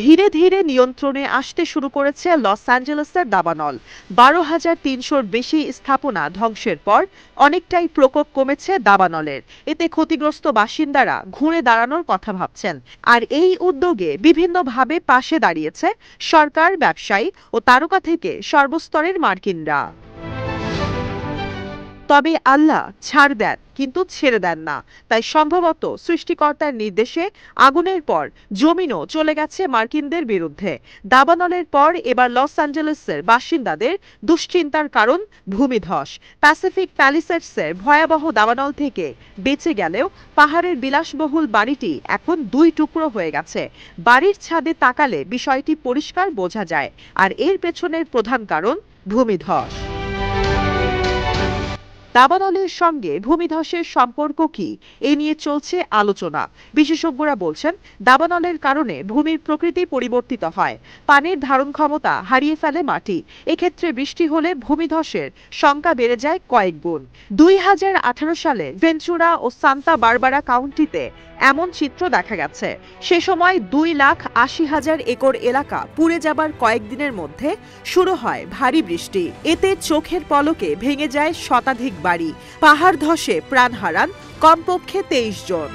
ধীরে ধীরে নিয়ন্ত্রণে আসতে শুরু করেছে লস অ্যাঞ্জেলেসের দাবানল। ১২,৩০০-র বেশি স্থাপনা ধ্বংসের পর অনেকটাই প্রকোপ কমেছে দাবানলের। এতে ক্ষতিগ্রস্ত বাসিন্দারা ঘুরে দাঁড়ানোর কথা ভাবছেন। আর এই উদ্যোগে বিভিন্নভাবে পাশে দাঁড়িয়েছে সরকার, ব্যবসায়ী ও তারকা থেকে সর্বস্তরের মার্কিনরা। তবে আল্লাহ ছাড় দেন কিন্তু ছেড়ে দেন না। তাই সম্ভবত সৃষ্টিকর্তার নির্দেশে আগুনের পর জমিনও চলে গেছে মার্কিনদের বিরুদ্ধে। দাবানলের পর এবার লস অ্যাঞ্জেলেসের বাসিন্দাদের দুশ্চিন্তার কারণ ভূমিধস। প্যাসিফিক প্যালিসেডসের ভয়াবহ দাবানল থেকে বেঁচে গেলেও পাহাড়ের বিলাসবহুল বাড়িটি এখন দুই টুকরো হয়ে গেছে। বাড়ির ছাদে তাকালে বিষয়টি পরিষ্কার বোঝা যায়। আর এর পেছনের প্রধান কারণ ভূমিধস। দাবানলের সঙ্গে ভূমিধসের সম্পর্ক কি, এ নিয়ে চলছে আলোচনা। বিশেষজ্ঞরা বলছেন দাবানলের কারণে ভূমির প্রকৃতি পরিবর্তিত হয়, পানির ধারণ ক্ষমতা হারিয়ে ফেলে মাটি। এক্ষেত্রে বৃষ্টি হলে ভূমিধসের সংখ্যা বেড়ে যায় কয়েক গুণ। ২০১৮ সালে ভেঞ্চুরা ও সান্তা বারবারা কাউন্টিতে এমন চিত্র দেখা গেছে। সে সময় ২,৮০,০০০ একর এলাকা পুড়ে যাবার কয়েকদিনের মধ্যে শুরু হয় ভারী বৃষ্টি। এতে চোখের পলকে ভেঙে যায় শতাধিক বাড়ি। পাহাড় ধসে প্রাণ হারান কমপক্ষে ২৩ জন।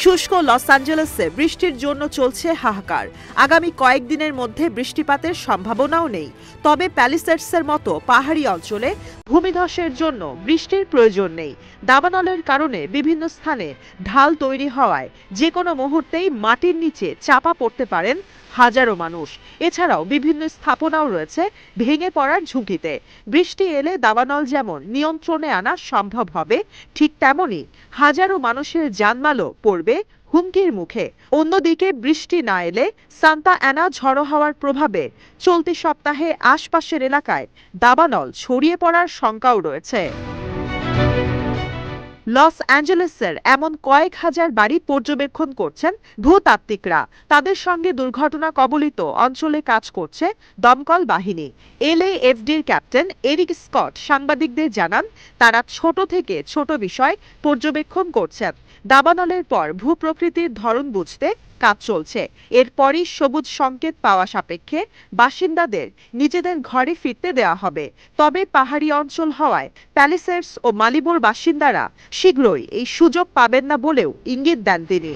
শুষ্ক লস অ্যাঞ্জেলেসে বৃষ্টির জন্য চলছে হাহাকার। আগামী কয়েকদিনের মধ্যে বৃষ্টিপাতের সম্ভাবনাও নেই। তবে প্যালিসেডসের মতো পাহাড়ি অঞ্চলে ভূমিধসের জন্য বৃষ্টির প্রয়োজন নেই। দাবানলের কারণে বিভিন্ন স্থানে ঢাল তৈরি হওয়ায় যে কোনো মুহূর্তেই মাটির নিচে চাপা পড়তে পারেন হাজারো মানুষ। এছাড়াও বিভিন্ন স্থাপনাও রয়েছে ভেঙে পড়ার ঝুঁকিতে। বৃষ্টি এলে দাবানল যেমন নিয়ন্ত্রণে আনা সম্ভব হবে, ঠিক তেমনি হাজারো মানুষের জানমালও পড়বে হুমকির মুখে। অন্যদিকে বৃষ্টি না এলে সান্তা অ্যানা ঝড়ো হওয়ার প্রভাবে চলতি সপ্তাহে আশপাশের এলাকায় দাবানল ছড়িয়ে পড়ার শঙ্কাও রয়েছে। লস অ্যাঞ্জেলেসের এমন কয়েক হাজার বাড়ি পর্যবেক্ষণ করছেন ভূতাত্ত্বিকরা। তাদের সঙ্গে দুর্ঘটনা কবলিত অঞ্চলে কাজ করছে দমকল বাহিনী। এলএএফডির ক্যাপ্টেন এরিক স্কট সাংবাদিকদের জানান, তারা ছোট থেকে ছোট বিষয় পর্যবেক্ষণ করছেন। দাবানলের পর ভূপ্রকৃতির ধরন বুঝতে কাজ চলছে। এরপরই সবুজ সংকেত পাওয়া সাপেক্ষে বাসিন্দাদের নিজেদের ঘরে ফিরতে দেওয়া হবে। তবে পাহাড়ি অঞ্চল হওয়ায় প্যালিসেডস ও মালিবোর বাসিন্দারা শীঘ্রই এই সুযোগ পাবেন না বলেও ইঙ্গিত দেন তিনি।